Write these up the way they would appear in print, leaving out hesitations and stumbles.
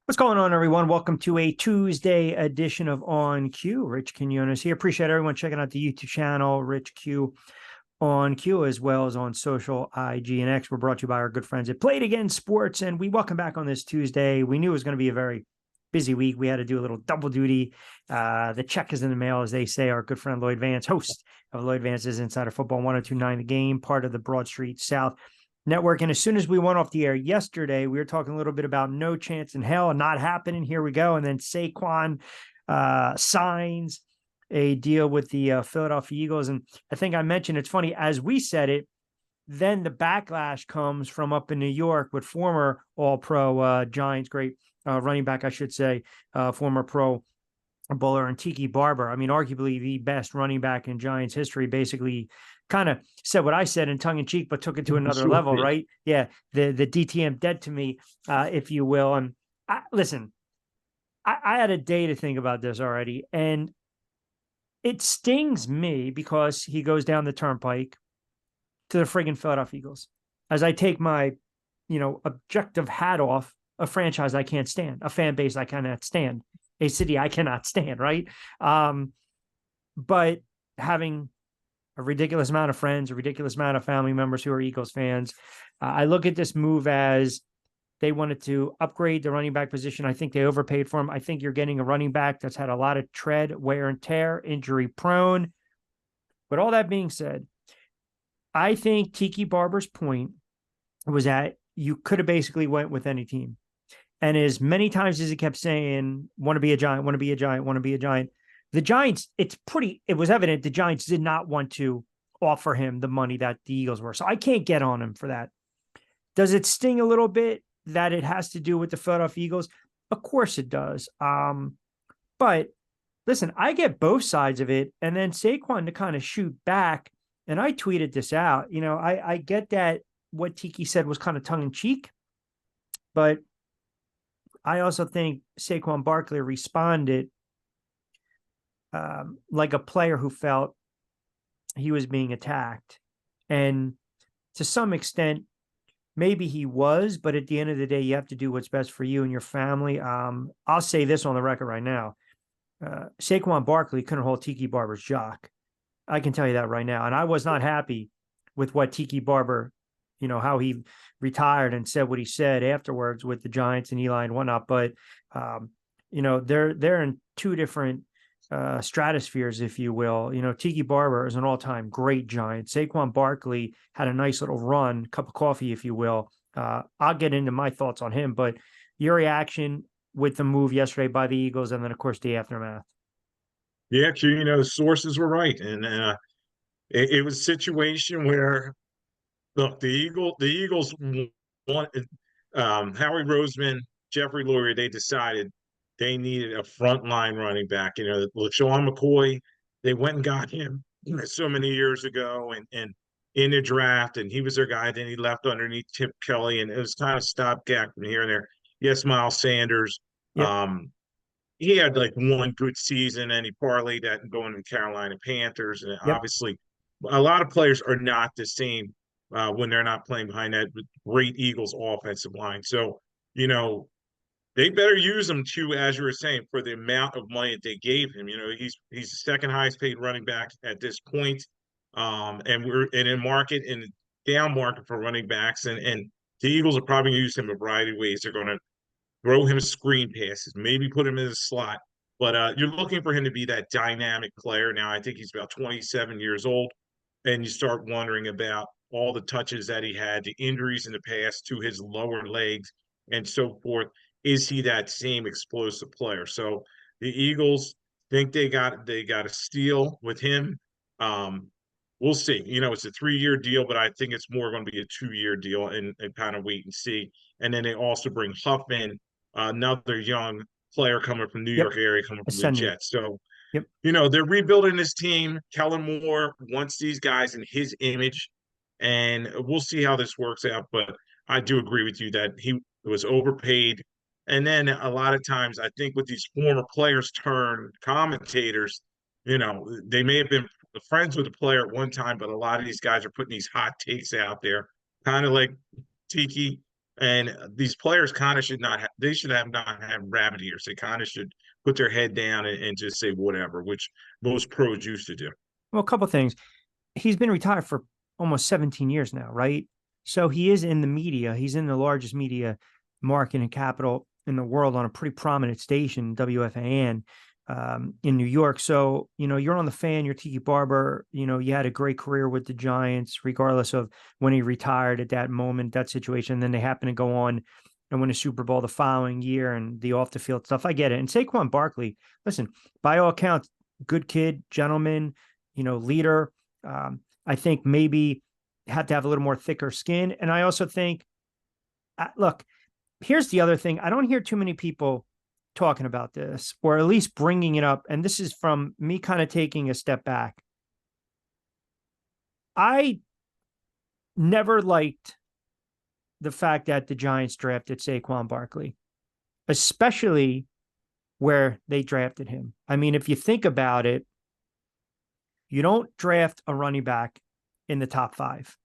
What's going on, everyone? Welcome to a Tuesday edition of On Q. Rich Quinones here. Appreciate everyone checking out the YouTube channel, Rich Q on Q, as well as on social IG and X. We're brought to you by our good friends at Play It Again Sports, and we welcome back on this Tuesday. We knew it was going to be a very busy week. We had to do a little double duty. The check is in the mail, as they say. Our good friend Lloyd Vance, host of Lloyd Vance's Insider Football 1029 The Game, part of the Broad Street South Network. And as soon as we went off the air yesterday, we were talking a little bit about no chance in hell and not happening. Here we go. And then Saquon signs a deal with the Philadelphia Eagles. And I think I mentioned, it's funny, as we said it, then the backlash comes from up in New York with former All-Pro Giants, great running back, I should say, former Pro Bowler and Tiki Barber. I mean, arguably the best running back in Giants history, basically kind of said what I said in tongue in cheek, but took it to another level, right? Yeah. The DTM dead to me, if you will. And listen, I had a day to think about this already, and it stings me because he goes down the turnpike to the friggin' Philadelphia Eagles as I take my, objective hat off a franchise I can't stand, a fan base I cannot stand, a city I cannot stand, right? But having a ridiculous amount of friends, a ridiculous amount of family members who are Eagles fans, I look at this move as they wanted to upgrade the running back position. I think they overpaid for him. I think you're getting a running back that's had a lot of tread, wear and tear, injury prone. But all that being said, I think Tiki Barber's point was that you could have basically went with any team. And as many times as he kept saying, want to be a Giant, want to be a Giant, want to be a Giant, the Giants, it was evident the Giants did not want to offer him the money that the Eagles were. So I can't get on him for that. Does it sting a little bit that it has to do with the Philadelphia Eagles? Of course it does. But listen, I get both sides of it. And then Saquon to kind of shoot back. And I tweeted this out. I get that what Tiki said was kind of tongue in cheek, but I also think Saquon Barkley responded like a player who felt he was being attacked. And to some extent, maybe he was, but at the end of the day, you have to do what's best for you and your family. I'll say this on the record right now. Saquon Barkley couldn't hold Tiki Barber's jock. I can tell you that right now. And I was not happy with what Tiki Barber, how he retired and said what he said afterwards with the Giants and Eli and whatnot. But, they're in two different stratospheres, if you will. Tiki Barber is an all-time great Giant. Saquon Barkley had a nice little run, cup of coffee, if you will. I'll get into my thoughts on him, but your reaction with the move yesterday by the Eagles, and then of course the aftermath. Yeah, actually, the sources were right, and it was a situation where, look, the Eagles wanted Howie Roseman, Jeffrey Lurie. They decided they needed a frontline running back. LaShawn McCoy, they went and got him so many years ago, and in the draft, and he was their guy. Then he left underneath Chip Kelly, and it was kind of stopgap from here and there. Yes, Miles Sanders. Yep. He had like one good season and he parlayed that and going to the Carolina Panthers. And Yep. obviously, a lot of players are not the same when they're not playing behind that great Eagles offensive line. So, they better use him too, as you were saying, for the amount of money that they gave him. He's the second highest paid running back at this point. And we're in a market, in a down market for running backs. And the Eagles are probably going to use him a variety of ways. They're going to throw him screen passes, maybe put him in the slot. But you're looking for him to be that dynamic player. Now, I think he's about 27 years old, and you start wondering about all the touches that he had, the injuries in the past to his lower legs, and so forth. Is he that same explosive player? So the Eagles think they got a steal with him. We'll see. It's a 3-year deal, but I think it's more going to be a 2-year deal, and kind of wait and see. And then they also bring Huff in, another young player coming from New Yep. York area, coming from the Ascending. Jets. So, Yep. they're rebuilding this team. Kellen Moore wants these guys in his image, and we'll see how this works out. But I do agree with you that he was overpaid. And then a lot of times, I think with these former players turn commentators, they may have been friends with the player at one time, but a lot of these guys are putting these hot takes out there, kind of like Tiki. And these players kind of should not have, they should have not have rabbit ears. They kind of should put their head down and just say whatever, which most pros used to do. Well, a couple things. He's been retired for almost 17 years now, right? So he is in the media. He's in the largest media market and capital in the world on a pretty prominent station, WFAN, in New York. So, you're on the fan, you're Tiki Barber. You had a great career with the Giants, regardless of when he retired at that moment, that situation. Then they happen to go on and win a Super Bowl the following year and the off the field stuff. I get it. And Saquon Barkley, listen, by all accounts, good kid, gentleman, leader. I think maybe had to have a little more thicker skin. And I also think, look, here's the other thing. I don't hear too many people talking about this, or at least bringing it up. And this is from me kind of taking a step back. I never liked the fact that the Giants drafted Saquon Barkley, especially where they drafted him. I mean, if you think about it, you don't draft a running back in the top 5.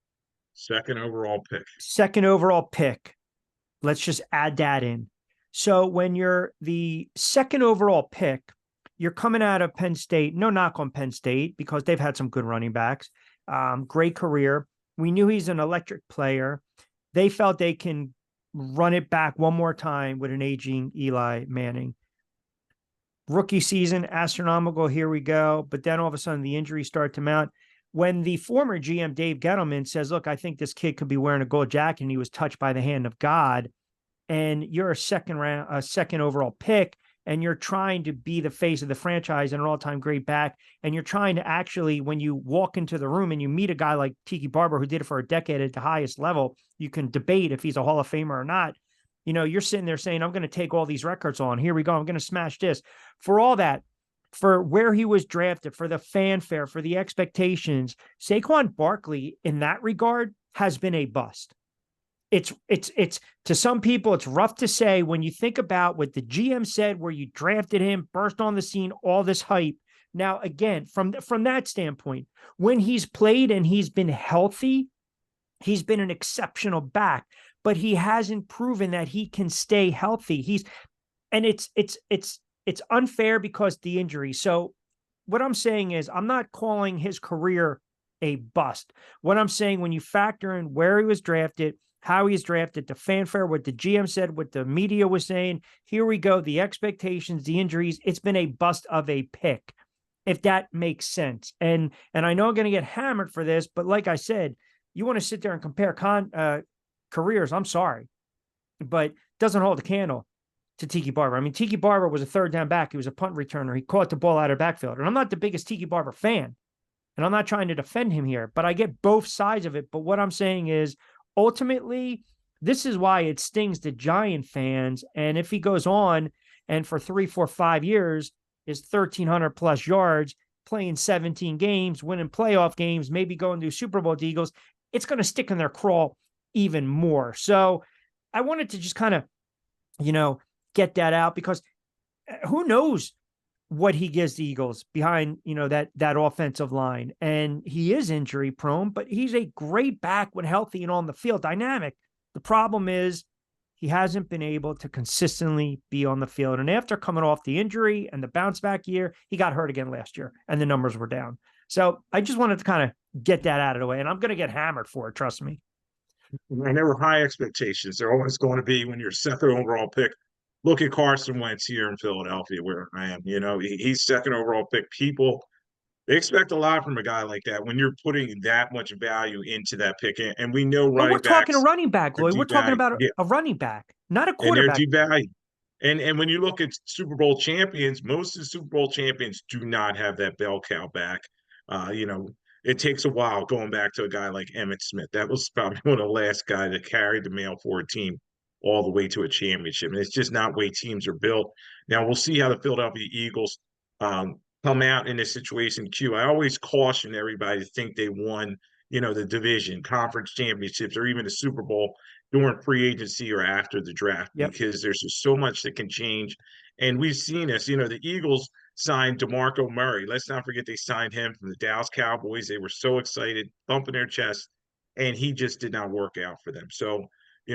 Second overall pick. Second overall pick. Let's just add that in. So when you're the second overall pick, you're coming out of Penn State. No knock on Penn State because they've had some good running backs. Great career. We knew he's an electric player. They felt they can run it back one more time with an aging Eli Manning. Rookie season, astronomical. Here we go. But then all of a sudden the injuries start to mount. When the former GM Dave Gettleman says, look, I think this kid could be wearing a gold jacket and he was touched by the hand of God, and you're a second overall pick, and you're trying to be the face of the franchise and an all-time great back, and you're trying to actually, when you walk into the room and you meet a guy like Tiki Barber, who did it for a decade at the highest level, you can debate if he's a Hall of Famer or not. You're sitting there saying, I'm going to take all these records on. Here we go. I'm going to smash this. For all that, for where he was drafted, for the fanfare, for the expectations, Saquon Barkley, in that regard, has been a bust. It's to some people, it's rough to say when you think about what the GM said, where you drafted him, burst on the scene, all this hype. Now, again, from that standpoint, when he's played and he's been healthy, he's been an exceptional back, but he hasn't proven that he can stay healthy. It's unfair because the injury. So what I'm saying is I'm not calling his career a bust. What I'm saying, when you factor in where he was drafted, how he's drafted, the fanfare, what the GM said, what the media was saying, here we go, the expectations, the injuries, it's been a bust of a pick, if that makes sense. And I know I'm going to get hammered for this, but like I said, you want to sit there and compare careers, I'm sorry, but doesn't hold a candle to Tiki Barber. I mean, Tiki Barber was a third down back. He was a punt returner. He caught the ball out of backfield. And I'm not the biggest Tiki Barber fan, and I'm not trying to defend him here, but I get both sides of it. But what I'm saying is, ultimately, this is why it stings the Giant fans. And if he goes on and for 3, 4, 5 years is 1,300 plus yards, playing 17 games, winning playoff games, maybe going to Super Bowl with the Eagles, it's going to stick in their craw even more. So I wanted to just kind of, get that out, because who knows what he gives the Eagles behind, that offensive line. And he is injury prone, but he's a great back when healthy and on the field, dynamic. The problem is he hasn't been able to consistently be on the field. And after coming off the injury and the bounce back year, he got hurt again last year and the numbers were down. So I just wanted to kind of get that out of the way, and I'm going to get hammered for it. Trust me. And there were high expectations. They're always going to be when you're second overall pick. Look at Carson Wentz here in Philadelphia, where I am. He's second overall pick. People, they expect a lot from a guy like that when you're putting that much value into that pick. And we know But we're running talking a backs running back, are Lloyd. We're talking devalued. about Yeah, a running back, not a and they're quarterback. devalued. And when you look at Super Bowl champions, most of the Super Bowl champions do not have that bell cow back. It takes a while going back to a guy like Emmitt Smith. That was probably one of the last guys that carried the mail forward team all the way to a championship. And it's just not the way teams are built. Now we'll see how the Philadelphia Eagles come out in this situation. I always caution everybody to think they won, the division, conference championships, or even the Super Bowl during free agency or after the draft, Yep. because there's just so much that can change. And we've seen this, the Eagles signed DeMarco Murray. Let's not forget they signed him from the Dallas Cowboys. They were so excited, thumping their chest, and he just did not work out for them. So,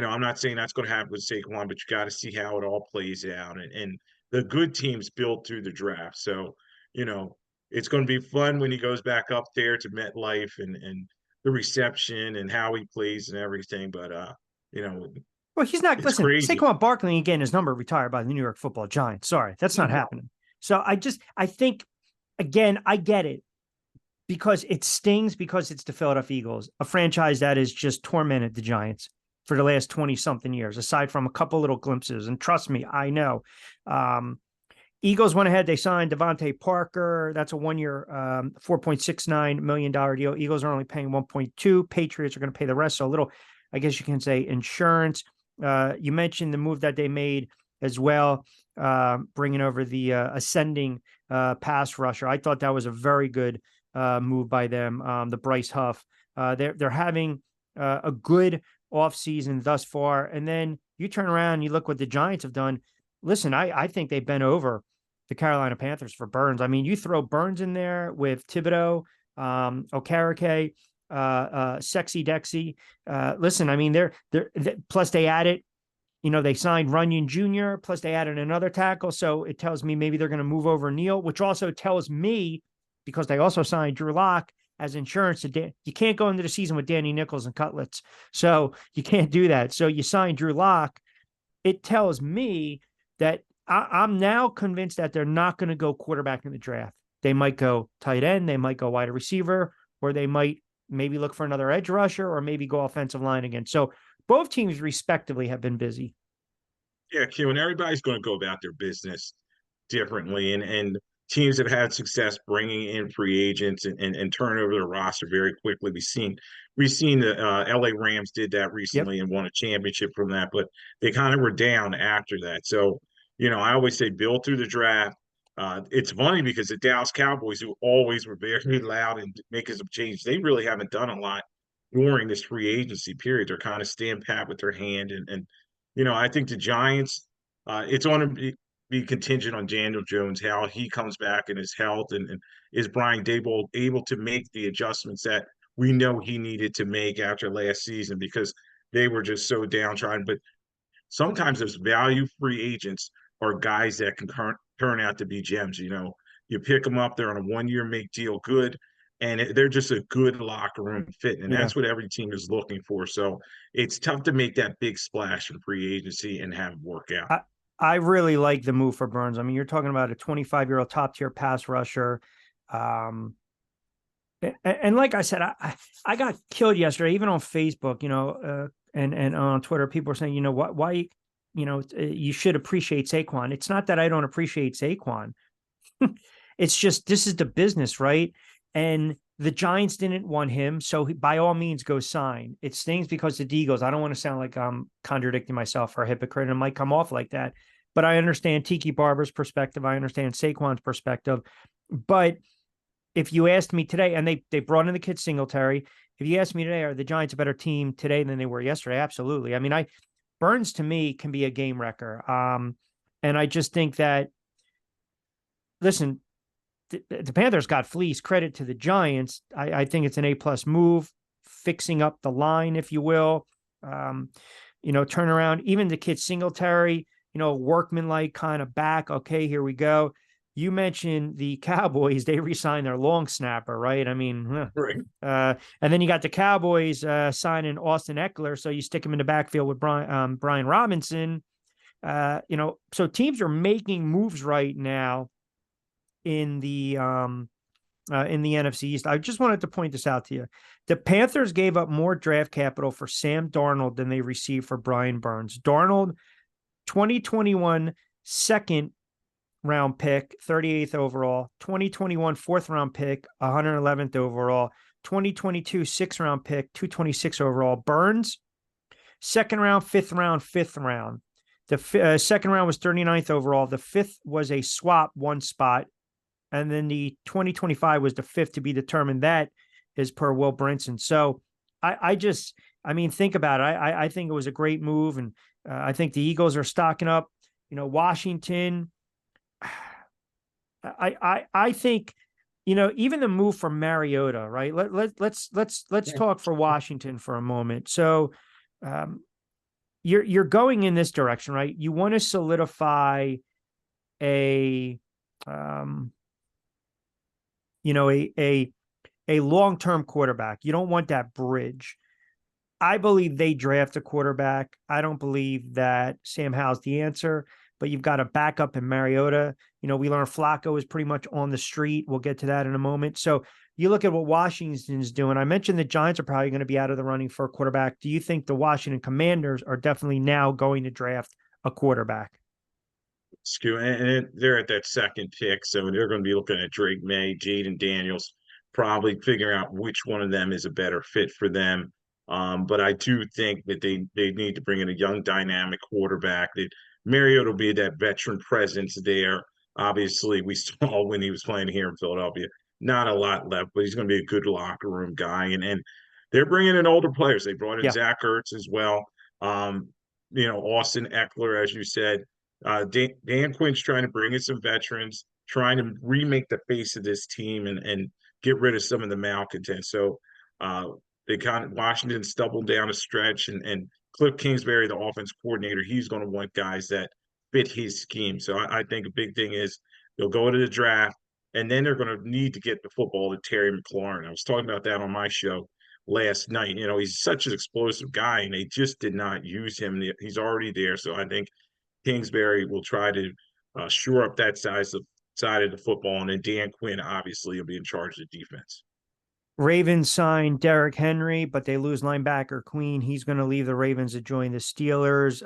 I'm not saying that's going to happen with Saquon, but you got to see how it all plays out. And the good teams build through the draft. So, you know, it's going to be fun when he goes back up there to MetLife and the reception and how he plays and everything. But, you know, Well, he's not. it's Listen, crazy. Saquon Barkley again his number retired by the New York Football Giants. Sorry, that's not happening. So I think, again, I get it because it stings because it's the Philadelphia Eagles, a franchise that has just tormented the Giants for the last 20 something years, aside from a couple little glimpses. And trust me, I know. Eagles went ahead. They signed Devontae Parker. That's a 1 year, $4.69 million deal. Eagles are only paying 1.2. Patriots are going to pay the rest. So a little, I guess you can say, insurance. You mentioned the move that they made as well, bringing over the ascending pass rusher. I thought that was a very good move by them. The Bryce Huff. They're having a good offseason thus far. And then you turn around and you look what the Giants have done. Listen, I think they've been over the Carolina Panthers for Burns. I mean, you throw Burns in there with Thibodeau, Okereke, Sexy Dexy. Listen, I mean, they're plus they added, they signed Runyon Jr., plus they added another tackle. So it tells me maybe they're going to move over Neal, which also tells me, because they also signed Drew Lock as insurance to you can't go into the season with Danny Nichols and cutlets. So you can't do that. So you sign Drew Lock. It tells me that I'm now convinced that they're not going to go quarterback in the draft. They might go tight end, they might go wide receiver, or they might maybe look for another edge rusher, or maybe go offensive line again. So both teams respectively have been busy. Yeah, Q, and everybody's going to go about their business differently. And teams have had success bringing in free agents and turn over their roster very quickly. We've seen the LA Rams did that Yep. recently and won a championship from that, but they kind of were down after that. So, I always say build through the draft. It's funny because the Dallas Cowboys, who always were very loud and making some changes, they really haven't done a lot during this free agency period. They're kind of stand pat with their hand. And I think the Giants, it's on to be contingent on Daniel Jones, how he comes back in his health, and is Brian Daboll able to make the adjustments that we know he needed to make after last season because they were just so downtrodden. But sometimes those value free agents are guys that can turn out to be gems. You pick them up, they're on a 1 year make deal good, and they're just a good locker room fit. And Yeah. that's what every team is looking for. So it's tough to make that big splash in free agency and have it work out. I really like the move for Burns. I mean, you're talking about a 25-year-old top tier pass rusher. And like I said, I got killed yesterday, even on Facebook, and on Twitter, people were saying, why, you should appreciate Saquon. It's not that I don't appreciate Saquon. It's just, this is the business, right? And the Giants didn't want him. So by all means, go sign. It stings because the Eagles, I don't want to sound like I'm contradicting myself or a hypocrite. And it might come off like that, but I understand Tiki Barber's perspective. I understand Saquon's perspective, but if you asked me today, and they brought in the kid Singletary, if you asked me today, are the Giants a better team today than they were yesterday? Absolutely. I mean, Burns to me can be a game wrecker. And I just think that, listen, the Panthers got fleeced. Credit to the Giants. I think it's an A+ move, fixing up the line, if you will. Turn around. Even the kid Singletary, workmanlike kind of back. Okay, here we go. You mentioned the Cowboys, they re-signed their long snapper, right? I mean, Right. And then you got the Cowboys signing Austin Eckler, so you stick him in the backfield with Brian Robinson. So teams are making moves right now in the NFC East. I just wanted to point this out to you. The Panthers gave up more draft capital for Sam Darnold than they received for Brian Burns. Darnold, 2021 second round pick, 38th overall, 2021 fourth round pick, 111th overall, 2022 sixth round pick, 226 overall. Burns, second round, fifth round, fifth round. The second round was 39th overall. The fifth was a swap, one spot. And then the 2025 was the fifth to be determined. That is per Will Brinson. So I mean, think about it. I think it was a great move. And I think the Eagles are stocking up. Washington, I think, even the move from Mariota, right? Let's talk for Washington for a moment. So you're going in this direction, right? You want to solidify a you know, a long-term quarterback. You don't want that bridge. I believe they draft a quarterback. I don't believe that Sam Howell's the answer, but you've got a backup in Mariota. You know, we learned Flacco is pretty much on the street. We'll get to that in a moment. So you look at what Washington's doing. I mentioned the Giants are probably going to be out of the running for a quarterback. Do you think the Washington Commanders are definitely now going to draft a quarterback? And they're at that second pick, so they're going to be looking at Drake May, Jaden Daniels, probably figuring out which one of them is a better fit for them. But I do think that they need to bring in a young, dynamic quarterback. That Mariota will be that veteran presence there. Obviously, we saw when he was playing here in Philadelphia, not a lot left, but he's going to be a good locker room guy. And they're bringing in older players. They brought in Yeah. Zach Ertz as well. Austin Eckler, as you said. Dan Quinn's trying to bring in some veterans, trying to remake the face of this team and get rid of some of the malcontents. So they kind of Washington stumbled down a stretch, and Cliff Kingsbury, the offense coordinator, he's going to want guys that fit his scheme. So I think a big thing is they'll go to the draft, and then they're going to need to get the football to Terry McLaurin. I was talking about that on my show last night. You know, he's such an explosive guy, and they just did not use him. He's already there, so I think Kingsbury will try to shore up that side of the football, and then Dan Quinn obviously will be in charge of the defense. Ravens signed Derrick Henry, but they lose linebacker Queen. He's going to leave the Ravens to join the Steelers.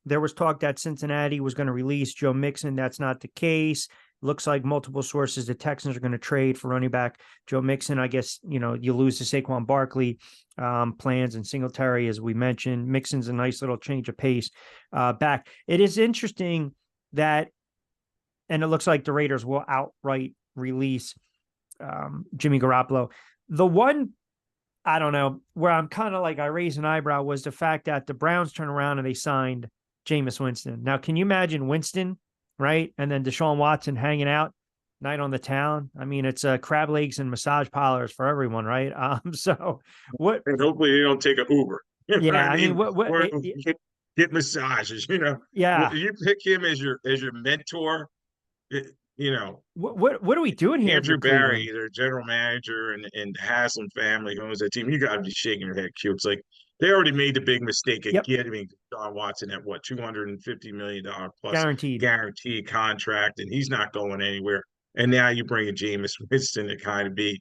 There was talk that Cincinnati was going to release Joe Mixon. That's not the case. Looks like multiple sources, the Texans are going to trade for running back Joe Mixon. I guess, you know, you lose to Saquon Barkley plans and Singletary, as we mentioned. Mixon's a nice little change of pace back. It is interesting that, and it looks like the Raiders will outright release Jimmy Garoppolo. The one, I don't know, where I'm kind of like, I raised an eyebrow was the fact that the Browns turned around and they signed Jameis Winston. Now, can you imagine Winston, right? And then Deshaun Watson hanging out night on the town. I mean, it's crab legs and massage parlors for everyone, right? So what? And hopefully they don't take an Uber. You know what Yeah, I I mean, mean? what? Or get massages. You know, Yeah, you pick him as your mentor. You know, what are we doing here if you're Andrew Barry, Cleveland? their general manager, and the Haslam family who owns that team, you got to be shaking your head, Q. It's like they already made the big mistake of Yep, getting John Watson at what $250 million plus guaranteed. guaranteed contract, and he's not going anywhere. And now you bring in Jameis Winston to kind of be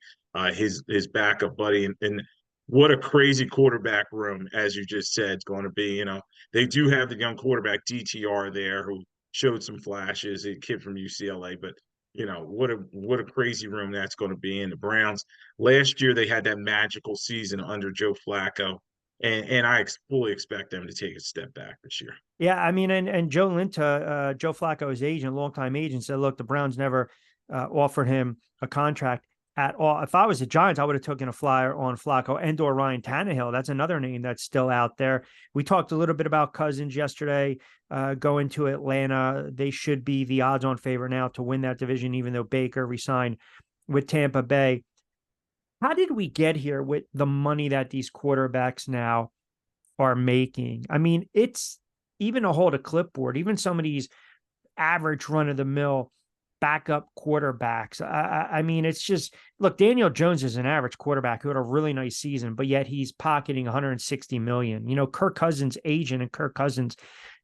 his backup buddy, and what a crazy quarterback room, as you just said, it's going to be. You know, they do have the young quarterback DTR there who showed some flashes, a kid from UCLA, but you know what a crazy room that's going to be in the Browns. Last year they had that magical season under Joe Flacco, and I fully expect them to take a step back this year. Yeah, I mean, and Joe Linta, Joe Flacco's agent, longtime agent, said, look, the Browns never offered him a contract at all. If I was the Giants, I would have taken a flyer on Flacco and or Ryan Tannehill. That's another name that's still out there. We talked a little bit about Cousins yesterday, going to Atlanta. They should be the odds-on favorite now to win that division, even though Baker resigned with Tampa Bay. How did we get here with the money that these quarterbacks now are making? I mean, it's even to hold a clipboard, even some of these average run of the mill backup quarterbacks. I mean, it's just, look, Daniel Jones is an average quarterback who had a really nice season, but yet he's pocketing 160 million. You know, Kirk Cousins' agent and Kirk Cousins,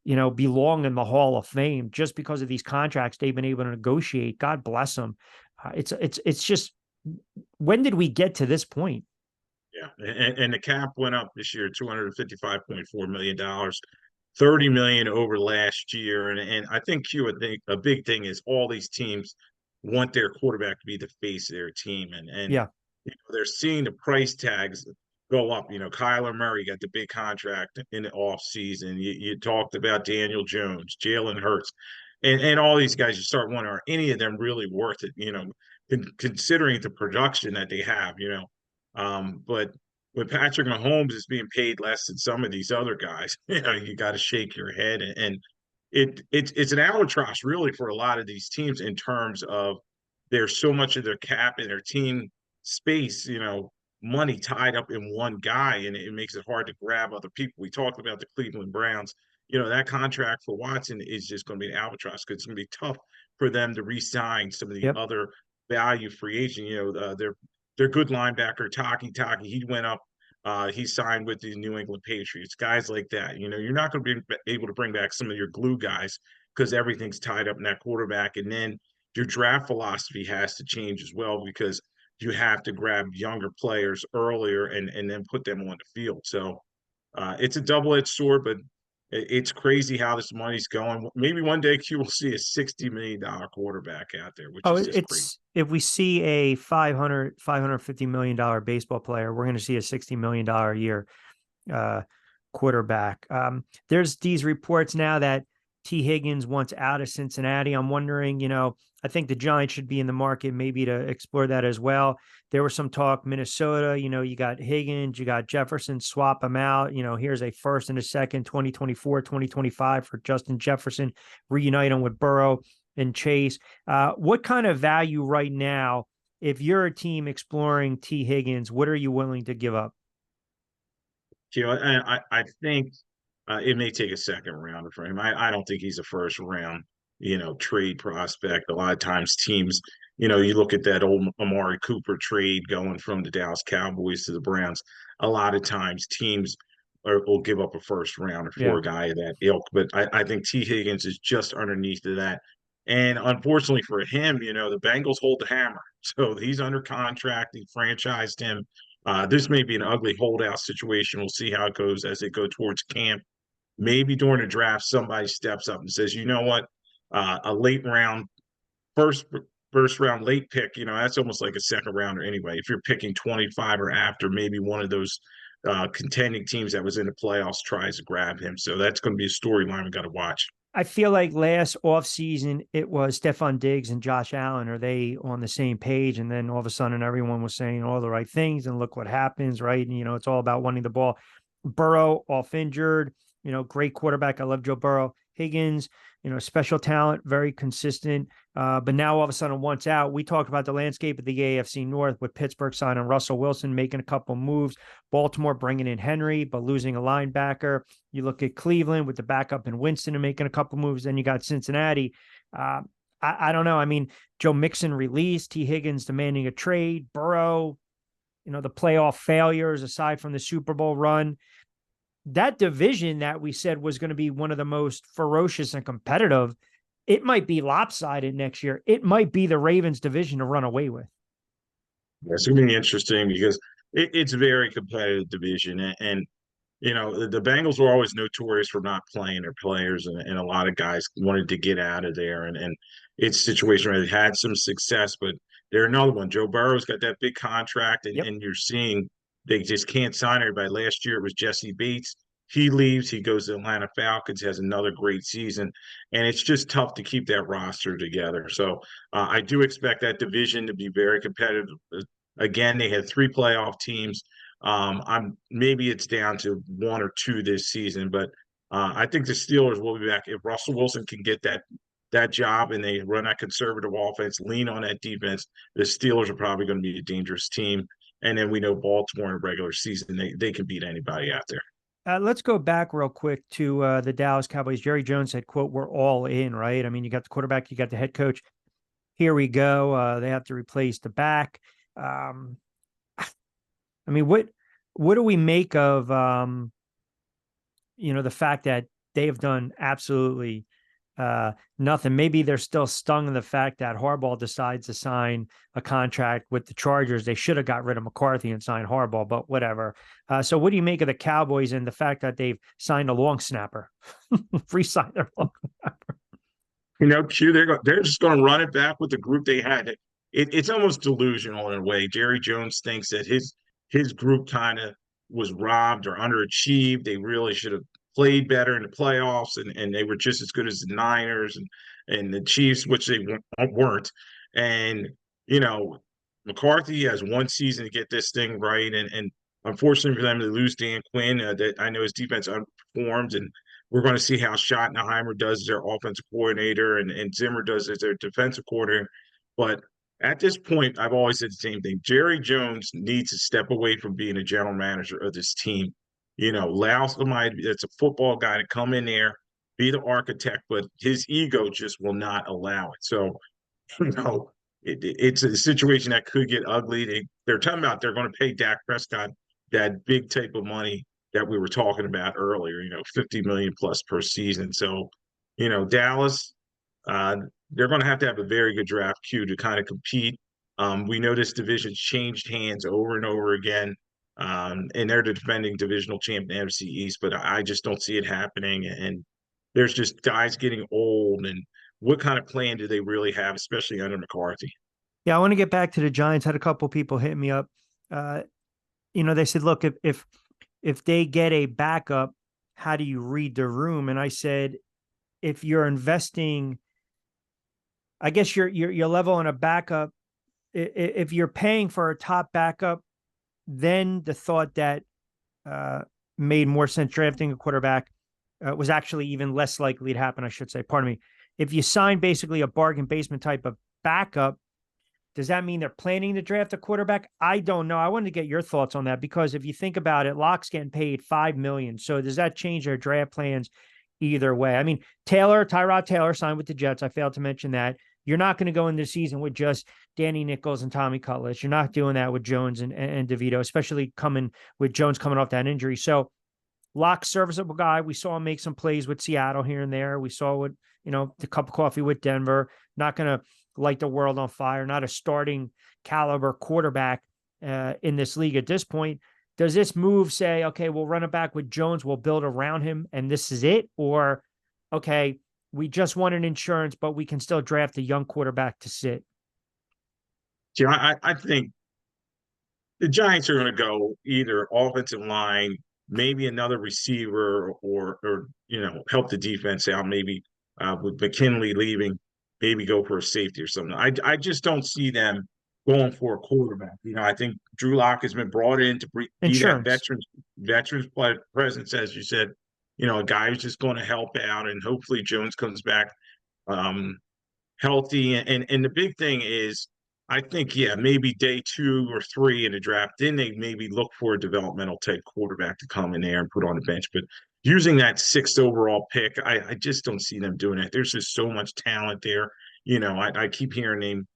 you know, belong in the Hall of Fame just because of these contracts they've been able to negotiate. God bless them. It's just, when did we get to this point? Yeah, and the cap went up this year, $255.4 million, 30 million over last year, and I think Q, I think a big thing is all these teams want their quarterback to be the face of their team, and Yeah. you know, they're seeing the price tags go up. You know, Kyler Murray got the big contract in the off season. You talked about Daniel Jones, Jalen Hurts, and all these guys. You start wondering, are any of them really worth it? You know, considering the production that they have. You know, but when Patrick Mahomes is being paid less than some of these other guys, you know, you got to shake your head, and it's an albatross really for a lot of these teams, in terms of there's so much of their cap and their team space, you know, money tied up in one guy, and it makes it hard to grab other people. We talked about the Cleveland Browns. That contract for Watson is just going to be an albatross because it's going to be tough for them to re-sign some of the Yep. other value free agent. Their good linebacker Taki, he went up. He signed with the New England Patriots. Guys like that. You're not going to be able to bring back some of your glue guys because everything's tied up in that quarterback. And then your draft philosophy has to change as well because you have to grab younger players earlier and then put them on the field. So it's a double-edged sword, but it's crazy how this money's going. Maybe one day Q will see a $60 million quarterback out there, which Oh, is just crazy. it's if we see a 550 million dollar baseball player, we're going to see a $60 million a year uh, quarterback. There's these reports now that T. Higgins wants out of Cincinnati. I'm wondering, I think the Giants should be in the market maybe to explore that as well. There was some talk, Minnesota, you got Higgins, you got Jefferson, swap them out. Here's a first and a second, 2024, 2025 for Justin Jefferson, reunite him with Burrow and Chase. What kind of value right now, if you're a team exploring T. Higgins, what are you willing to give up? I think it may take a second rounder for him. I don't think he's a first round, trade prospect. A lot of times teams, you look at that old Amari Cooper trade going from the Dallas Cowboys to the Browns. A lot of times teams will give up a first rounder for Yeah. a guy of that ilk. But I think T. Higgins is just underneath of that. And unfortunately for him, the Bengals hold the hammer. So he's under contract. He franchised him. This may be an ugly holdout situation. We'll see how it goes as they go towards camp. Maybe during the draft, somebody steps up and says, you know what, a late round, first first round late pick, that's almost like a second rounder anyway. If you're picking 25 or after, maybe one of those contending teams that was in the playoffs tries to grab him. So that's going to be a storyline we got to watch. I feel like last offseason it was Stephon Diggs and Josh Allen. Are they on the same page? And then all of a sudden everyone was saying all the right things and look what happens, right? And, it's all about winning the ball. Burrow off injured, great quarterback. I love Joe Burrow. Higgins, special talent, very consistent. But now all of a sudden, once out, we talked about the landscape of the AFC North with Pittsburgh signing Russell Wilson, making a couple moves, Baltimore bringing in Henry, but losing a linebacker. You look at Cleveland with the backup in Winston and making a couple moves. Then you got Cincinnati. I don't know. I mean, Joe Mixon released, T. Higgins demanding a trade, Burrow, the playoff failures aside from the Super Bowl run. That division that we said was going to be one of the most ferocious and competitive, it might be lopsided next year. It might be the Ravens division to run away with. It's going to be interesting because it's a very competitive division. And the Bengals were always notorious for not playing their players, and a lot of guys wanted to get out of there. And it's a situation where they had some success, but they're another one. Joe Burrow's got that big contract, Yep. and you're seeing they just can't sign everybody. Last year it was Jesse Bates. He leaves, he goes to Atlanta Falcons, has another great season, and it's just tough to keep that roster together. So I do expect that division to be very competitive. Again, they had three playoff teams. I'm maybe it's down to one or two this season, but I think the Steelers will be back if Russell Wilson can get that job and they run that conservative offense, lean on that defense. The Steelers are probably going to be a dangerous team, and then we know Baltimore in a regular season they can beat anybody out there. Let's go back real quick to the Dallas Cowboys. Jerry Jones said, quote, "We're all in," right? I mean, you got the quarterback, you got the head coach. Here we go. They have to replace the back. I mean, what do we make of the fact that they have done absolutely nothing? Maybe they're still stung in the fact that Harbaugh decides to sign a contract with the Chargers. They should have got rid of McCarthy and signed Harbaugh, but whatever. So what do you make of the Cowboys and the fact that they've signed a long snapper, re-signed their long snapper? Q, they're just going to run it back with the group they had. It's almost delusional in a way. Jerry Jones thinks that his group kind of was robbed or underachieved. They really should have played better in the playoffs, and they were just as good as the Niners and the Chiefs, which they weren't. And McCarthy has one season to get this thing right, and unfortunately for them, they lose Dan Quinn. That I know his defense underperformed, and we're going to see how Schottenheimer does as their offensive coordinator and Zimmer does as their defensive coordinator. But At this point, I've always said the same thing. Jerry Jones needs to step away from being a general manager of this team. Allow somebody that's a football guy to come in there, be the architect, but his ego just will not allow it. So, you know, it's a situation that could get ugly. They're talking about they're going to pay Dak Prescott that big type of money that we were talking about earlier, 50 million plus per season. So, Dallas, uh, they're going to have a very good draft queue to kind of compete. We know this division's changed hands over and over again, and they're the defending divisional champ in the NFC East, but I just don't see it happening. And there's just guys getting old, and what kind of plan do they really have, especially under McCarthy? Yeah, I want to get back to the Giants. Had a couple people hit me up. Uh, they said, look, if they get a backup, how do you read the room? And I said, if you're investing, I guess your level on a backup, if you're paying for a top backup, then the thought that made more sense drafting a quarterback was actually even less likely to happen, I should say. Pardon me. If you sign basically a bargain basement type of backup, does that mean they're planning to draft a quarterback? I don't know. I wanted to get your thoughts on that because if you think about it, Locke's getting paid $5 million. So does that change their draft plans either way? I mean, Tyrod Taylor signed with the Jets. I failed to mention that. You're not going to go into the season with just Danny Nichols and Tommy Cutlass. You're not doing that with Jones and DeVito, especially with Jones coming off that injury. So Locke's serviceable guy. We saw him make some plays with Seattle here and there. We saw the cup of coffee with Denver. Not going to light the world on fire. Not a starting caliber quarterback in this league at this point. Does this move say, okay, we'll run it back with Jones, we'll build around him, and this is it? Or, okay, we just want an insurance, but we can still draft a young quarterback to sit? I think the Giants are going to go either offensive line, maybe another receiver, or help the defense out. Maybe with McKinley leaving, maybe go for a safety or something. I just don't see them going for a quarterback. I think Drew Lock has been brought in to be that Insurance. veterans presence, as you said. A guy who's just going to help out, and hopefully Jones comes back healthy. And the big thing is, I think, yeah, maybe day 2 or 3 in the draft, then they maybe look for a developmental type quarterback to come in there and put on the bench. But using that 6th overall pick, I just don't see them doing that. There's just so much talent there. I keep hearing name.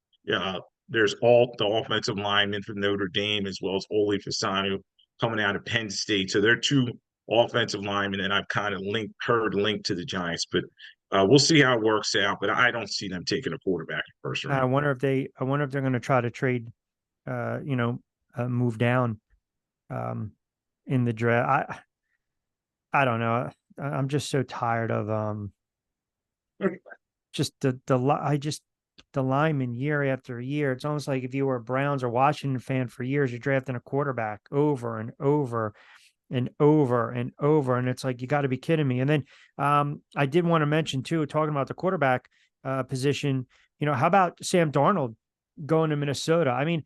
There's all the offensive linemen from Notre Dame as well as Oli Fasano coming out of Penn State. So they're 2 offensive linemen, and I've kind of heard linked to the Giants. But we'll see how it works out, but I don't see them taking a quarterback in first I round. wonder if they're going to try to trade, move down in the draft. I don't know. I'm just so tired of just the lineman year after year. It's almost like if you were a Browns or Washington fan for years, you're drafting a quarterback over and over and over and over. And it's like, you got to be kidding me. And then I did want to mention too, talking about the quarterback position, how about Sam Darnold going to Minnesota? I mean,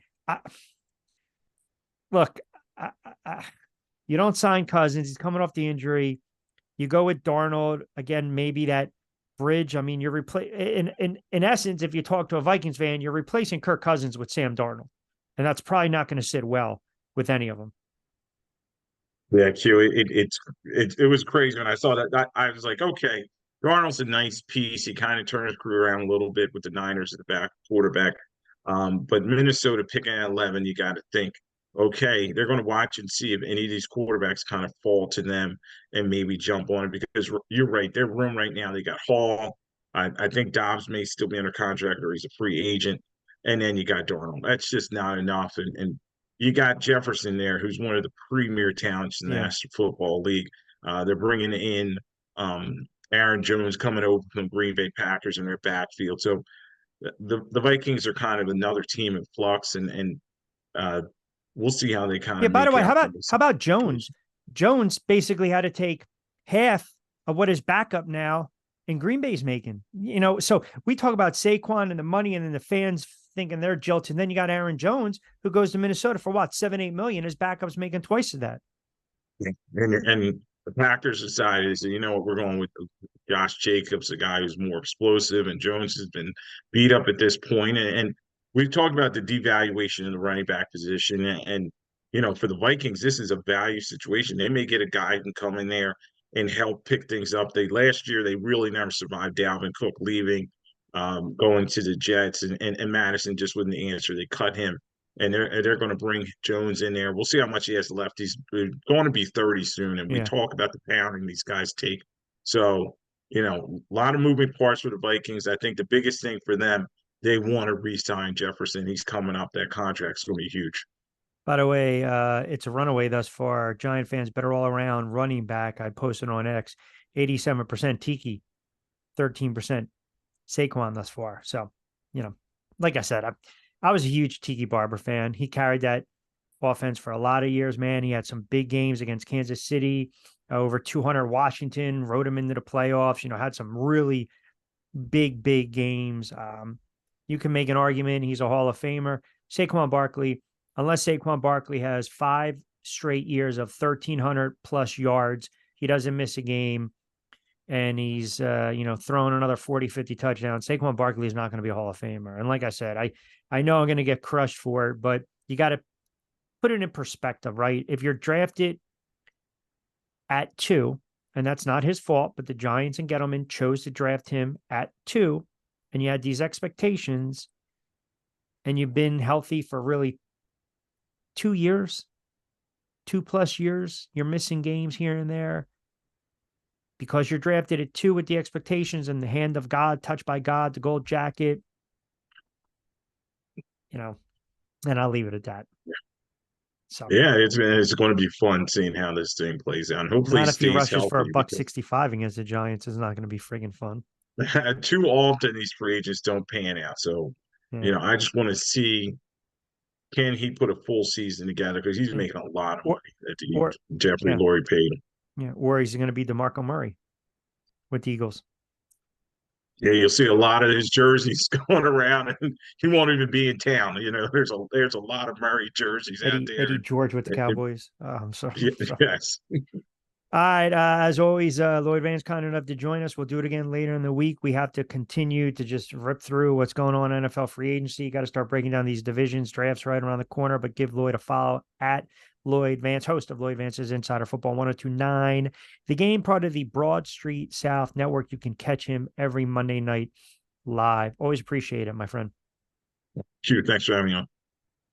look, you don't sign Cousins. He's coming off the injury. You go with Darnold again, maybe that bridge. I mean, you're in essence, if you talk to a Vikings fan, you're replacing Kirk Cousins with Sam Darnold. And that's probably not going to sit well with any of them. Yeah, Q. It was crazy when I saw that. I was like, okay, Darnold's a nice piece. He kind of turned his career around a little bit with the Niners at the back quarterback. But Minnesota picking at 11, you got to think, okay, they're going to watch and see if any of these quarterbacks kind of fall to them and maybe jump on it, because you're right. Their room right now, they got Hall. I think Dobbs may still be under contract or he's a free agent. And then you got Darnold. That's just not enough. And you got Jefferson there, who's one of the premier talents in the Yeah. National Football League. They're bringing in Aaron Jones coming over from Green Bay Packers in their backfield. So the Vikings are kind of another team in flux, and we'll see how they kind Yeah. of By the make way, out. how about Jones? Jones basically had to take half of what his backup now in Green Bay's making. So we talk about Saquon and the money, and then the fans thinking they're jilted. And then you got Aaron Jones, who goes to Minnesota for what, 7-8 million. His backup's making twice of that. And the Packers decided, so you know what, we're going with Josh Jacobs, a guy who's more explosive, and Jones has been beat up at this point. And we've talked about the devaluation of the running back position, and you know, for the Vikings, this is a value situation. They may get a guy who can come in there and help pick things up. They last year they really never survived Dalvin Cook leaving, going to the Jets, and Madison just wasn't the answer. They cut him, and they're going to bring Jones in there. We'll see how much he has left. He's going to be 30 soon, and we Yeah. talk about the pounding these guys take. So, you know, a lot of moving parts for the Vikings. I think the biggest thing for them, they want to re-sign Jefferson. He's coming up. That contract's going to be huge. By the way, it's a runaway thus far. Giant fans better all around running back. I posted on X, 87% Tiki, 13% Saquon thus far. So, you know, like I said, I was a huge Tiki Barber fan. He carried that offense for a lot of years, man. He had some big games against Kansas City, over 200 Washington, rode him into the playoffs, you know, had some really big games. You can make an argument he's a Hall of Famer. Saquon Barkley, unless Saquon Barkley has 5 straight years of 1,300 plus yards, he doesn't miss a game, and he's you know, throwing another 40, 50 touchdowns. Saquon Barkley is not going to be a Hall of Famer. And like I said, I know I'm going to get crushed for it, but you got to put it in perspective, right? If you're drafted at 2, and that's not his fault, but the Giants and Gettleman chose to draft him at 2, and you had these expectations, and you've been healthy for really 2 years, 2+ years, you're missing games here and there because you're drafted at 2 with the expectations and the hand of God, touched by God, the gold jacket, you know, and I'll leave it at that. So Yeah, it's going to be fun seeing how this thing plays out. And hopefully, not he if he stays rushes for healthy $165 against the Giants is not going to be friggin' fun. because too often these free agents don't pan out. So, Yeah. you know, I just want to see, can he put a full season together, because he's Yeah. making a lot of Or, money at the or, Jeffrey yeah, Lurie paid him. yeah. Or he's going to be DeMarco Murray with the Eagles. Yeah, you'll see a lot of his jerseys going around, and he won't even be in town. You know, there's a lot of Murray jerseys out there. Eddie George with the And Cowboys. I'm sorry. yes. All right. As always, Lloyd Vance kind enough to join us. We'll do it again later in the week. We have to continue to just rip through what's going on in NFL free agency. You got to start breaking down these divisions, drafts right around the corner, but give Lloyd a follow at Lloyd Vance, host of Lloyd Vance's Insider Football 1029. The Game, part of the Broad Street South Network. You can catch him every Monday night live. Always appreciate it, my friend. Shoot, thanks for having me on.